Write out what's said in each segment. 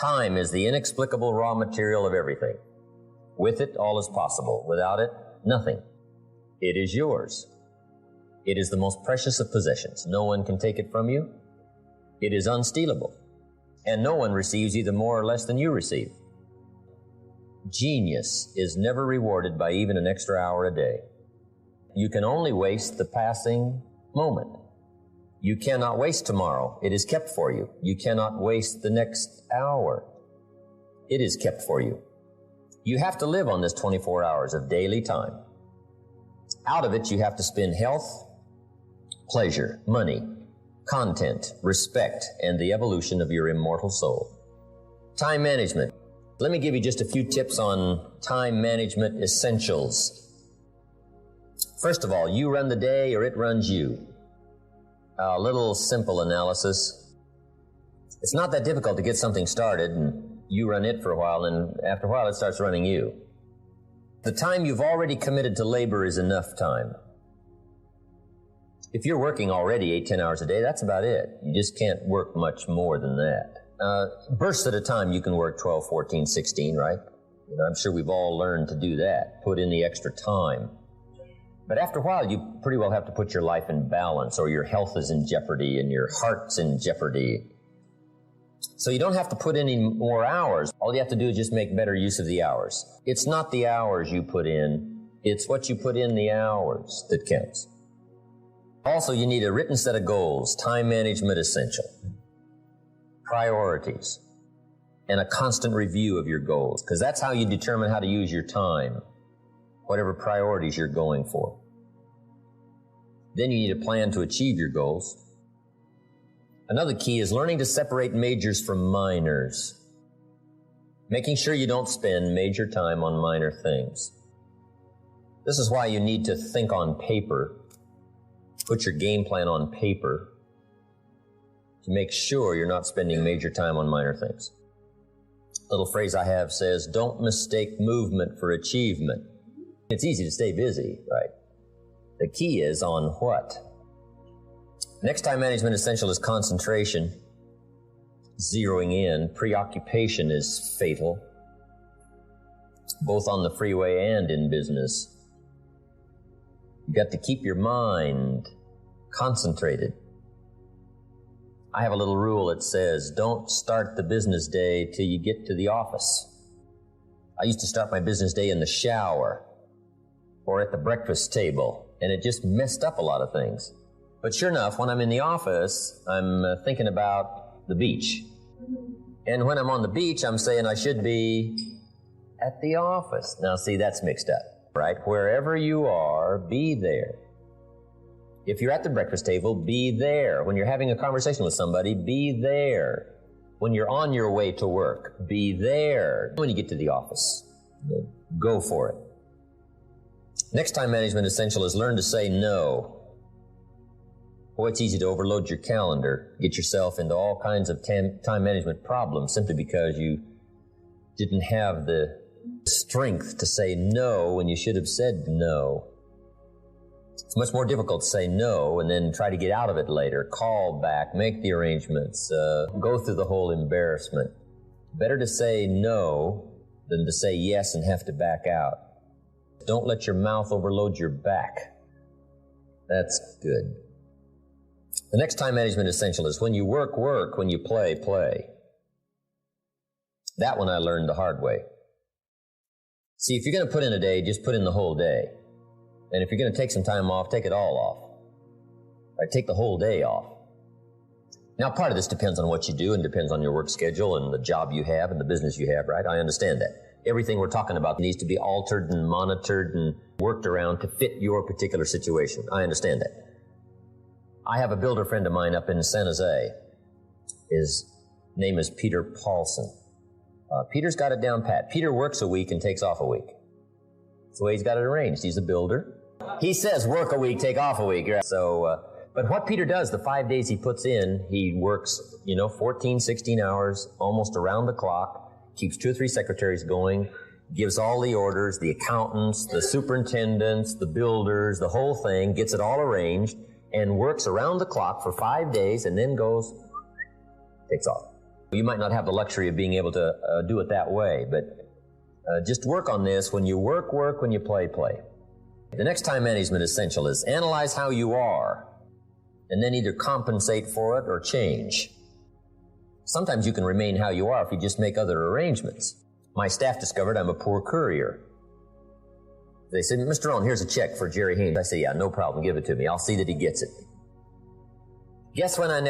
Time is the inexplicable raw material of everything. With it, all is possible. Without it, nothing. It is yours. It is the most precious of possessions. No one can take it from you. It is unstealable. And no one receives either more or less than you receive. Genius is never rewarded by even an extra hour a day. You can only waste the passing moment. You cannot waste tomorrow. It is kept for you. You cannot waste the next hour. It is kept for you. You have to live on this 24 hours of daily time. Out of it, you have to spend health, pleasure, money, content, respect, and the evolution of your immortal soul. Time management. Let me give you just a few tips on time management essentials. First of all, you run the day or it runs you. A little simple analysis. It's not that difficult to get something started, and you run it for a while, and after a while it starts running you. The time you've already committed to labor is enough time. If you're working already 8-10 hours a day, that's about it. You just can't work much more than that. Bursts at a time, you can work 12, 14, 16, right? I'm sure we've all learned to do that, put in the extra time. But after a while, you pretty well have to put your life in balance, or your health is in jeopardy and your heart's in jeopardy. So you don't have to put any more hours. All you have to do is just make better use of the hours. It's not the hours you put in, it's what you put in the hours that counts. Also, you need a written set of goals, time management essential, priorities, and a constant review of your goals, because that's how you determine how to use your time, whatever priorities you're going for. Then you need a plan to achieve your goals. Another key is learning to separate majors from minors, making sure you don't spend major time on minor things. This is why you need to think on paper, put your game plan on paper to make sure you're not spending major time on minor things. A little phrase I have says, don't mistake movement for achievement. It's easy to stay busy, right? The key is on what? Next time management essential is concentration, zeroing in. Preoccupation is fatal, both on the freeway and in business. You got to keep your mind concentrated. I have a little rule that says, don't start the business day till you get to the office. I used to start my business day in the shower or at the breakfast table, and it just messed up a lot of things. But sure enough, when I'm in the office, I'm thinking about the beach. And when I'm on the beach, I'm saying I should be at the office. Now, see, that's mixed up, right? Wherever you are, be there. If you're at the breakfast table, be there. When you're having a conversation with somebody, be there. When you're on your way to work, be there. When you get to the office, go for it. Next time management essential is learn to say no. Boy, it's easy to overload your calendar, get yourself into all kinds of time management problems simply because you didn't have the strength to say no when you should have said no. It's much more difficult to say no and then try to get out of it later, call back, make the arrangements, go through the whole embarrassment. Better to say no than to say yes and have to back out. Don't let your mouth overload your back. That's good. The next time management essential is when you work, work. When you play, play. That one I learned the hard way. See, if you're going to put in a day, just put in the whole day. And if you're going to take some time off, take it all off. Right? Take the whole day off. Now, part of this depends on what you do and depends on your work schedule and the job you have and the business you have, right? I understand that. Everything we're talking about needs to be altered and monitored and worked around to fit your particular situation. I understand that. I have a builder friend of mine up in San Jose. His name is Peter Paulson. Peter's got it down pat. Peter works a week and takes off a week. That's the way he's got it arranged. He's a builder. He says work a week, take off a week. Right? So, but what Peter does, the 5 days he puts in, he works, 14, 16 hours, almost around the clock, keeps 2 or 3 secretaries going, gives all the orders, the accountants, the superintendents, the builders, the whole thing, gets it all arranged, and works around the clock for 5 days and then goes, takes off. You might not have the luxury of being able to do it that way, but just work on this. When you work, work. When you play, play. The next time management essential is analyze how you are, and then either compensate for it or change. Sometimes you can remain how you are if you just make other arrangements. My staff discovered I'm a poor courier. They said, Mr. Rohn, here's a check for Jerry Haynes. I said, yeah, no problem, give it to me. I'll see that he gets it. Guess when I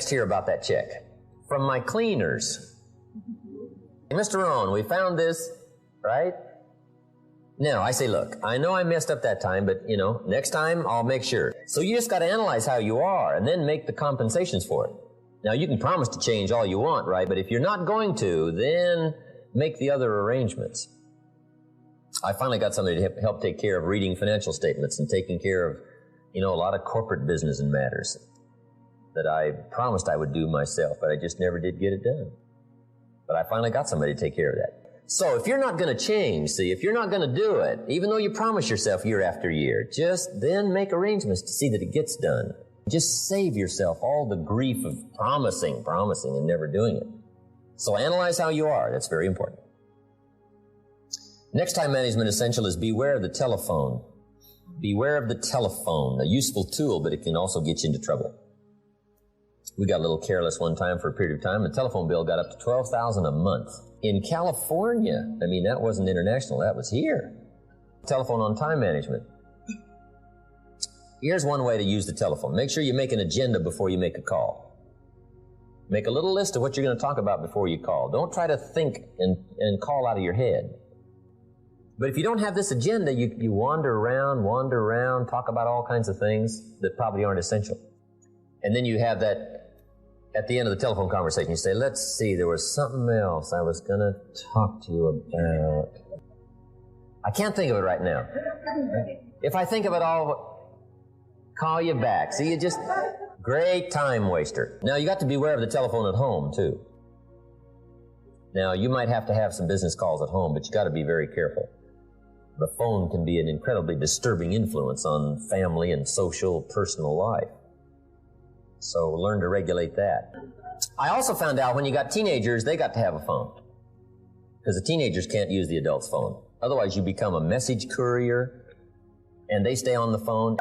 hear about that check from my cleaners. Mr. Rohn, we found this, right? Now, I say, look, I know I messed up that time, but, next time I'll make sure. So you just got to analyze how you are and then make the compensations for it. Now, you can promise to change all you want, right? But if you're not going to, then make the other arrangements. I finally got somebody to help take care of reading financial statements and taking care of, a lot of corporate business and matters that I promised I would do myself, but I just never did get it done. But I finally got somebody to take care of that. So if you're not going to change, if you're not going to do it, even though you promise yourself year after year, just then make arrangements to see that it gets done. Just save yourself all the grief of promising and never doing it. So analyze how you are. That's very important. Next time management essential is beware of the telephone. Beware of the telephone, a useful tool, but it can also get you into trouble. We got a little careless one time for a period of time. The telephone bill got up to $12,000 a month. In California, that wasn't international, that was here. Telephone on time management. Here's one way to use the telephone. Make sure you make an agenda before you make a call. Make a little list of what you're going to talk about before you call. Don't try to think and call out of your head. But if you don't have this agenda, you wander around, talk about all kinds of things that probably aren't essential. And then you have that, at the end of the telephone conversation, you say, let's see, there was something else I was going to talk to you about. I can't think of it right now. If I think of it, I'll call you back. See, you just, great time waster. Now, you got to be aware of the telephone at home, too. Now, you might have to have some business calls at home, but you got to be very careful. The phone can be an incredibly disturbing influence on family and social, personal life. So learn to regulate that. I also found out when you got teenagers, they got to have a phone. Because the teenagers can't use the adult's phone. Otherwise, you become a message courier, and they stay on the phone.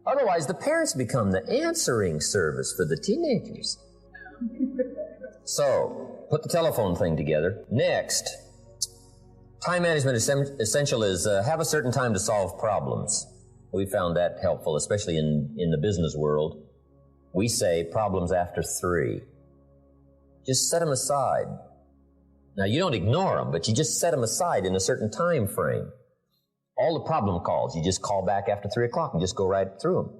Otherwise, the parents become the answering service for the teenagers. So, put the telephone thing together. Next, time management essential is have a certain time to solve problems. We found that helpful, especially in the business world. We say problems after 3. Just set them aside. Now, you don't ignore them, but you just set them aside in a certain time frame. All the problem calls, you just call back after 3 o'clock and just go right through them.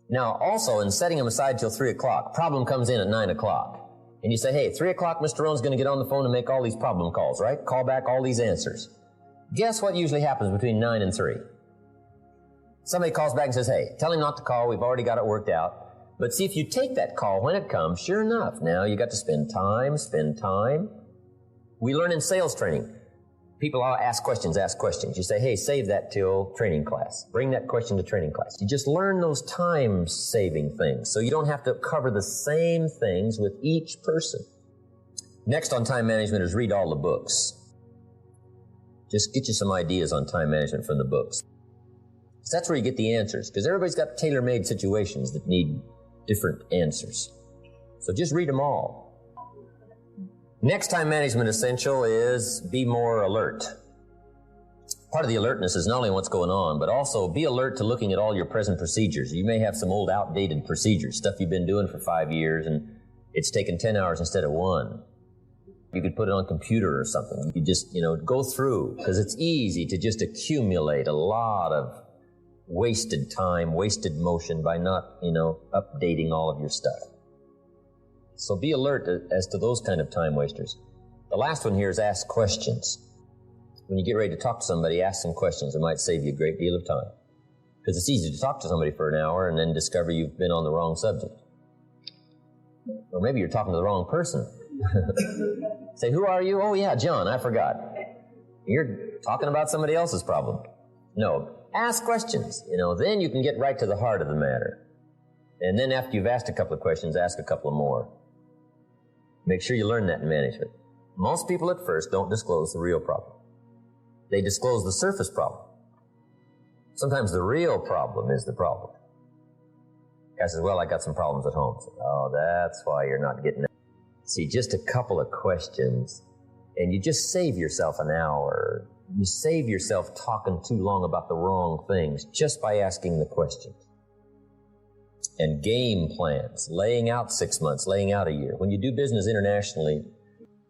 Now, also, in setting them aside till 3 o'clock, problem comes in at 9 o'clock. And you say, hey, 3 o'clock, Mr. Rohn's going to get on the phone and make all these problem calls, right? Call back all these answers. Guess what usually happens between 9 and 3? Somebody calls back and says, hey, tell him not to call. We've already got it worked out. But see, if you take that call when it comes, sure enough, now you got to spend time. We learn in sales training. People ask questions. You say, hey, save that till training class. Bring that question to training class. You just learn those time-saving things, so you don't have to cover the same things with each person. Next on time management is read all the books. Just get you some ideas on time management from the books. That's where you get the answers, because everybody's got tailor-made situations that need different answers. So just read them all. Next time management essential is be more alert. Part of the alertness is not only what's going on, but also be alert to looking at all your present procedures. You may have some old outdated procedures, stuff you've been doing for 5 years, and it's taken 10 hours instead of 1. You could put it on a computer or something. You just, go through, because it's easy to just accumulate a lot of wasted time, wasted motion by not, updating all of your stuff. So be alert as to those kind of time wasters. The last one here is ask questions. When you get ready to talk to somebody, ask some questions. It might save you a great deal of time. Because it's easy to talk to somebody for an hour and then discover you've been on the wrong subject. Or maybe you're talking to the wrong person. Say, who are you? Oh, yeah, John, I forgot. You're talking about somebody else's problem. No, ask questions. Then you can get right to the heart of the matter. And then after you've asked a couple of questions, ask a couple of more. Make sure you learn that in management. Most people at first don't disclose the real problem. They disclose the surface problem. Sometimes the real problem is the problem. Guy says, well, I got some problems at home. Oh, that's why you're not getting it. See, just a couple of questions, and you just save yourself an hour. You save yourself talking too long about the wrong things just by asking the questions. And game plans, laying out 6 months, laying out a year. When you do business internationally,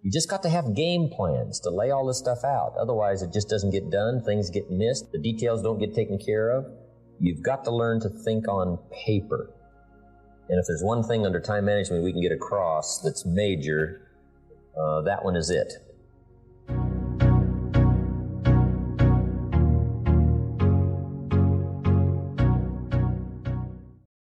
you just got to have game plans to lay all this stuff out. Otherwise, it just doesn't get done. Things get missed. The details don't get taken care of. You've got to learn to think on paper. And if there's one thing under time management we can get across that's major, that one is it.